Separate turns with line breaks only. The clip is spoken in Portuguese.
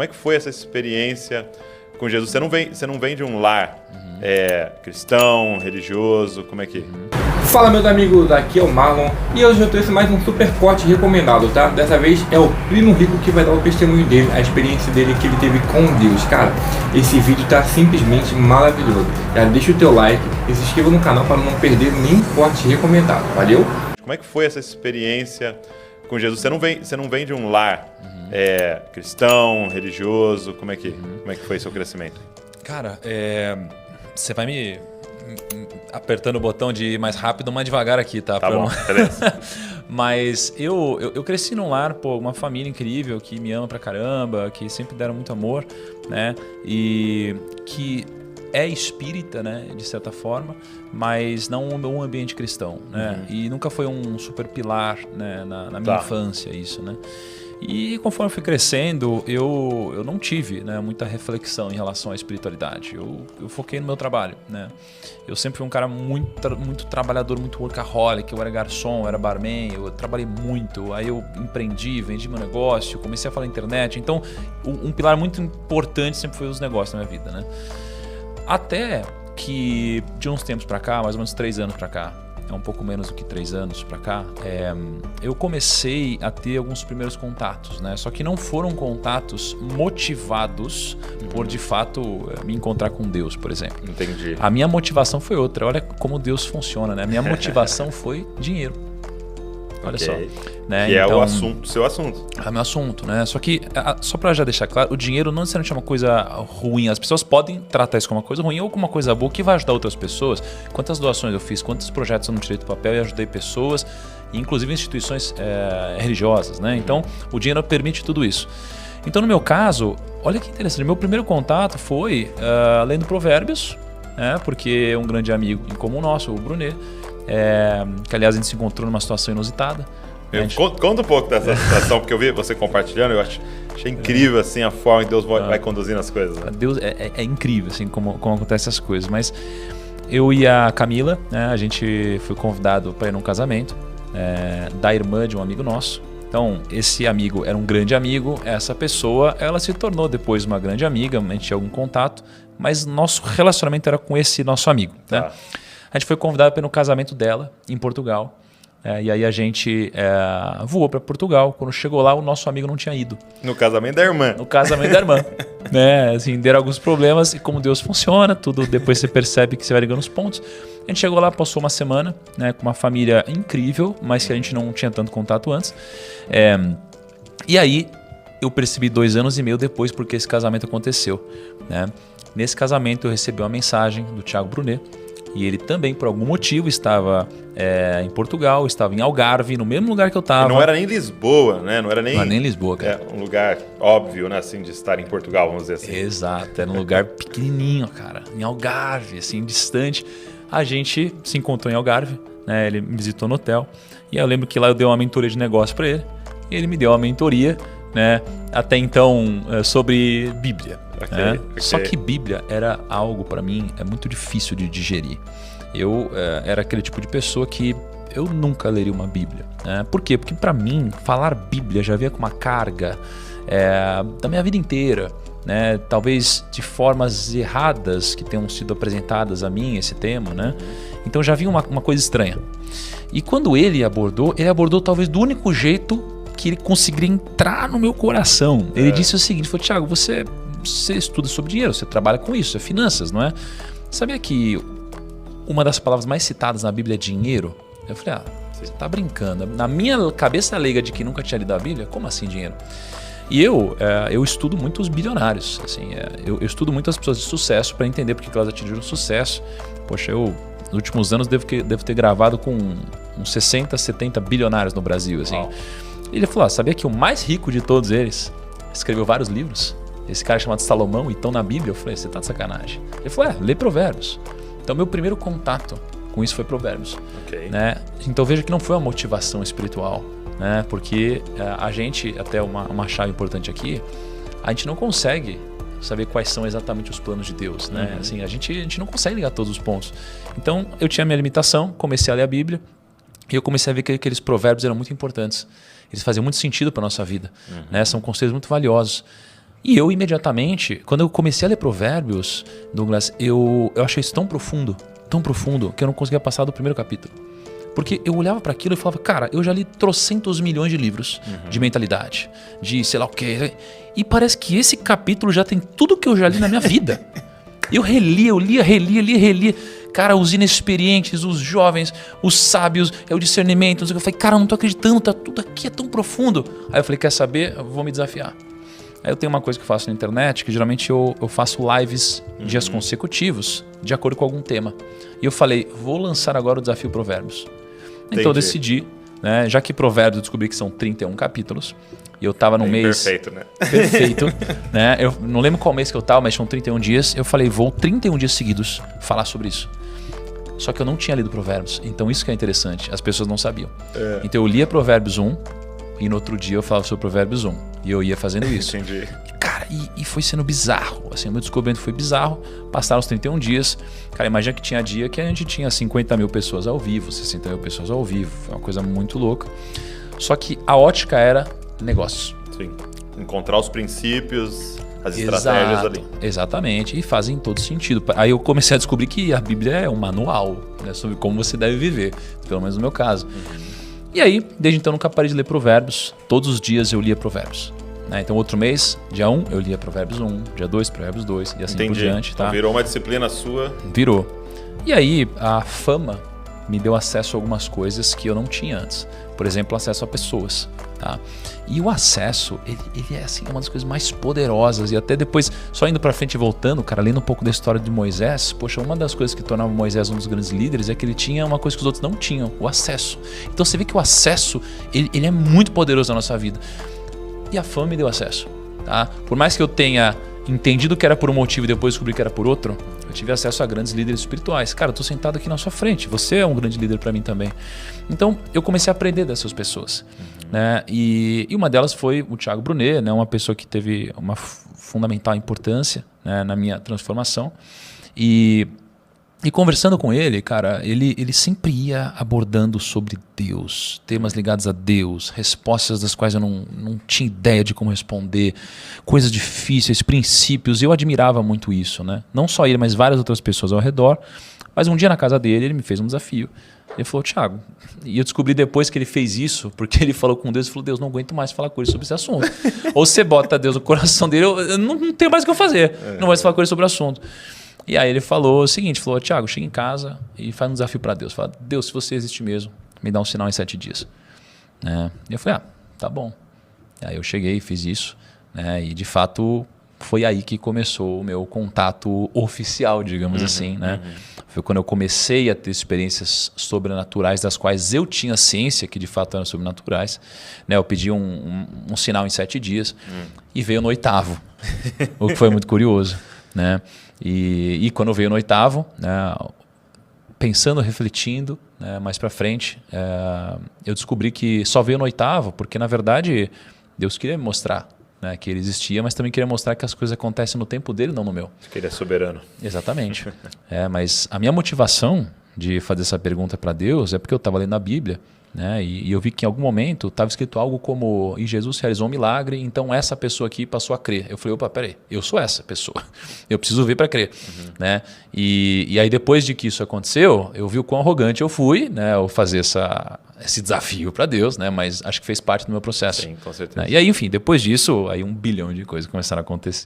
Como é que foi essa experiência com Jesus? Você não vem de um lar cristão, religioso, como é que...
Fala, meus amigos, aqui é o Marlon e hoje eu trouxe mais um super corte recomendado, tá? Dessa vez é o Primo Rico que vai dar o testemunho dele, a experiência dele que ele teve com Deus. Cara, esse vídeo tá simplesmente maravilhoso. Já deixa o teu like e se inscreva no canal para não perder nenhum corte recomendado, valeu?
Como é que foi essa experiência com Jesus? Você não vem de um lar cristão, religioso, como é que foi seu crescimento?
Cara, você vai me apertando o botão de ir mais rápido, mais devagar aqui, tá?
Tá bom, beleza.
Mas eu cresci num lar, pô, uma família incrível que me ama pra caramba, que sempre deram muito amor, né? E que é espírita, né, de certa forma, mas não um ambiente cristão, né? E nunca foi um super pilar, né, na minha infância isso, né? E conforme eu fui crescendo, eu não tive, né, muita reflexão em relação à espiritualidade. Eu foquei no meu trabalho, né? Eu sempre fui um cara muito trabalhador, muito workaholic. Eu era garçom, eu era barman, eu trabalhei muito. Aí eu empreendi, vendi meu negócio, comecei a falar na internet. Então, um pilar muito importante sempre foi os negócios na minha vida, né? Até que de uns tempos pra cá, mais ou menos 3 anos pra cá, um pouco menos do que 3 anos pra cá, eu comecei a ter alguns primeiros contatos, né? Só que não foram contatos motivados por, de fato, me encontrar com Deus, por exemplo.
Entendi.
A minha motivação foi outra. Olha como Deus funciona, né? A minha motivação foi dinheiro. Olha só. Né?
Que
então,
é o seu assunto.
É o meu assunto, né? Só que, só pra já deixar claro, o dinheiro não necessariamente é uma coisa ruim. As pessoas podem tratar isso como uma coisa ruim ou como uma coisa boa que vai ajudar outras pessoas. Quantas doações eu fiz, quantos projetos eu não tirei do papel e ajudei pessoas, inclusive instituições religiosas, né? Então, o dinheiro permite tudo isso. Então, no meu caso, olha que interessante, meu primeiro contato foi lendo Provérbios, né? Porque um grande amigo em comum nosso, o Brunet, que aliás a gente se encontrou numa situação inusitada.
Conta um pouco dessa situação, porque eu vi você compartilhando, eu achei incrível assim, a forma que Deus vai conduzindo as coisas. Né?
Deus é incrível assim, como acontecem as coisas, mas eu e a Camila, né, a gente foi convidado para ir num casamento da irmã de um amigo nosso. Então, esse amigo era um grande amigo, essa pessoa, ela se tornou depois uma grande amiga, a gente tinha algum contato, mas nosso relacionamento era com esse nosso amigo. Né? A gente foi convidado para ir no casamento dela, em Portugal. E aí a gente voou para Portugal. Quando chegou lá, o nosso amigo não tinha ido.
No casamento da irmã.
No casamento da irmã. Né? Assim, deram alguns problemas e como Deus funciona, tudo depois você percebe que você vai ligando os pontos. A gente chegou lá, passou uma semana, né, com uma família incrível, mas que a gente não tinha tanto contato antes. E aí eu percebi 2 anos e meio depois porque esse casamento aconteceu. Né? Nesse casamento eu recebi uma mensagem do Thiago Brunet. E ele também, por algum motivo, estava em Portugal, estava em Algarve, no mesmo lugar que eu estava.
Não era nem Lisboa, né? Não era nem
Lisboa, cara.
Um lugar óbvio, né? Assim, de estar em Portugal, vamos dizer assim.
Exato, era um lugar pequenininho, cara. Em Algarve, assim, distante. A gente se encontrou em Algarve, né? Ele me visitou no hotel. E aí eu lembro que lá eu dei uma mentoria de negócio para ele. E ele me deu uma mentoria, né? Até então, sobre Bíblia. Okay. Só que Bíblia era algo para mim muito difícil de digerir. Eu era aquele tipo de pessoa que eu nunca leria uma Bíblia. Né? Por quê? Porque para mim falar Bíblia já vinha com uma carga da minha vida inteira, né? Talvez de formas erradas que tenham sido apresentadas a mim esse tema, né? Então já vinha uma coisa estranha. E quando ele abordou talvez do único jeito que ele conseguiria entrar no meu coração. Ele disse o seguinte, falou: Thiago, você estuda sobre dinheiro, você trabalha com isso, é finanças, não é? Sabia que uma das palavras mais citadas na Bíblia é dinheiro? Eu falei, você tá brincando. Na minha cabeça leiga de que nunca tinha lido a Bíblia, como assim dinheiro? E eu estudo muito os bilionários, assim, eu estudo muito as pessoas de sucesso para entender porque que elas atingiram sucesso. Poxa, eu nos últimos anos devo ter gravado com uns 60, 70 bilionários no Brasil, assim. E ele falou, sabia que o mais rico de todos eles escreveu vários livros? Esse cara chamado Salomão, e estão na Bíblia. Eu falei, você tá de sacanagem. Ele falou, lê Provérbios. Então, meu primeiro contato com isso foi Provérbios. Né? Então, veja que não foi uma motivação espiritual, né? Porque a gente, até uma chave importante aqui, a gente não consegue saber quais são exatamente os planos de Deus, né? Assim, a gente não consegue ligar todos os pontos. Então, eu tinha minha limitação, comecei a ler a Bíblia, e eu comecei a ver que aqueles provérbios eram muito importantes. Eles faziam muito sentido para a nossa vida, né? São conselhos muito valiosos. E eu imediatamente, quando eu comecei a ler Provérbios, Douglas, eu achei isso tão profundo, que eu não conseguia passar do primeiro capítulo. Porque eu olhava para aquilo e falava, cara, eu já li trocentos milhões de livros de mentalidade, de sei lá o quê. E parece que esse capítulo já tem tudo que eu já li na minha vida. Eu relia. Cara, os inexperientes, os jovens, os sábios, o discernimento. Eu falei, cara, eu não tô acreditando, tá tudo aqui, é tão profundo. Aí eu falei, quer saber? Eu vou me desafiar. Aí eu tenho uma coisa que eu faço na internet, que geralmente eu faço lives dias consecutivos, de acordo com algum tema. E eu falei, vou lançar agora o desafio Provérbios. Então eu decidi, né, já que Provérbios eu descobri que são 31 capítulos, e eu tava no mês...
Perfeito, né?
Perfeito. Né? Eu não lembro qual mês que eu tava, mas tinham 31 dias. Eu falei, vou 31 dias seguidos falar sobre isso. Só que eu não tinha lido Provérbios, então isso que é interessante, as pessoas não sabiam. Então eu lia Provérbios 1, e no outro dia eu falava sobre Provérbios 1. E eu ia fazendo isso.
Entendi.
Cara, e foi sendo bizarro. Assim, o meu descobrimento foi bizarro. Passaram os 31 dias. Cara, imagina que tinha dia que a gente tinha 50 mil pessoas ao vivo, 60 mil pessoas ao vivo. Foi uma coisa muito louca. Só que a ótica era negócios.
Sim. Encontrar os princípios, as estratégias ali.
Exatamente. E fazem todo sentido. Aí eu comecei a descobrir que a Bíblia é um manual, né, sobre como você deve viver. Pelo menos no meu caso. E aí, desde então, nunca parei de ler Provérbios. Todos os dias eu lia Provérbios. Né? Então, outro mês, dia 1, eu lia Provérbios 1. Dia 2, Provérbios 2. E assim por diante. Tá?
Então, virou uma disciplina sua.
Virou. E aí, a fama me deu acesso a algumas coisas que eu não tinha antes. Por exemplo, acesso a pessoas. Tá? E o acesso, ele é assim, uma das coisas mais poderosas. E até depois, só indo pra frente e voltando, cara, lendo um pouco da história de Moisés, poxa, uma das coisas que tornava Moisés um dos grandes líderes é que ele tinha uma coisa que os outros não tinham, o acesso. Então você vê que o acesso, ele é muito poderoso na nossa vida. E a fama me deu acesso. Tá? Por mais que eu tenha entendido que era por um motivo e depois descobri que era por outro, eu tive acesso a grandes líderes espirituais. Cara, eu tô sentado aqui na sua frente, você é um grande líder para mim também. Então, eu comecei a aprender dessas pessoas. Né? E uma delas foi o Thiago Brunet, né? Uma pessoa que teve uma fundamental importância, né, na minha transformação. E conversando com ele, cara, ele sempre ia abordando sobre Deus, temas ligados a Deus, respostas das quais eu não tinha ideia de como responder, coisas difíceis, princípios. Eu admirava muito isso, né? Não só ele, mas várias outras pessoas ao redor. Mas um dia na casa dele, ele me fez um desafio. Ele falou, Thiago, e eu descobri depois que ele fez isso, porque ele falou com Deus e falou, Deus, não aguento mais falar com ele sobre esse assunto. Ou você bota Deus no coração dele, eu não tenho mais o que eu fazer, não vou mais falar com ele sobre o assunto. E aí ele falou o seguinte, falou, Thiago, chega em casa e faz um desafio para Deus. Fala, Deus, se você existe mesmo, me dá um sinal em 7 dias. Né? E eu falei, tá bom. Aí eu cheguei, fiz isso, né? E de fato foi aí que começou o meu contato oficial, digamos assim, né? Foi quando eu comecei a ter experiências sobrenaturais das quais eu tinha ciência que de fato eram sobrenaturais. Né? Eu pedi um sinal em 7 dias e veio no 8º, o que foi muito curioso. Né? E quando veio no 8º, né, pensando, refletindo, né, mais para frente, eu descobri que só veio no 8º porque na verdade Deus queria me mostrar, né, que ele existia, mas também queria mostrar que as coisas acontecem no tempo dele, não no meu.
Que ele é soberano.
Exatamente. Mas a minha motivação de fazer essa pergunta para Deus é porque eu estava lendo a Bíblia, né, e eu vi que em algum momento estava escrito algo como e Jesus realizou um milagre, então essa pessoa aqui passou a crer. Eu falei, opa, peraí, eu sou essa pessoa, eu preciso ver para crer. Né? E aí depois de que isso aconteceu, eu vi o quão arrogante eu fui, né, ao fazer esse desafio para Deus, né, mas acho que fez parte do meu processo.
Sim, com certeza.
Né? E aí, enfim, depois disso, aí 1 bilhão de coisas começaram a acontecer.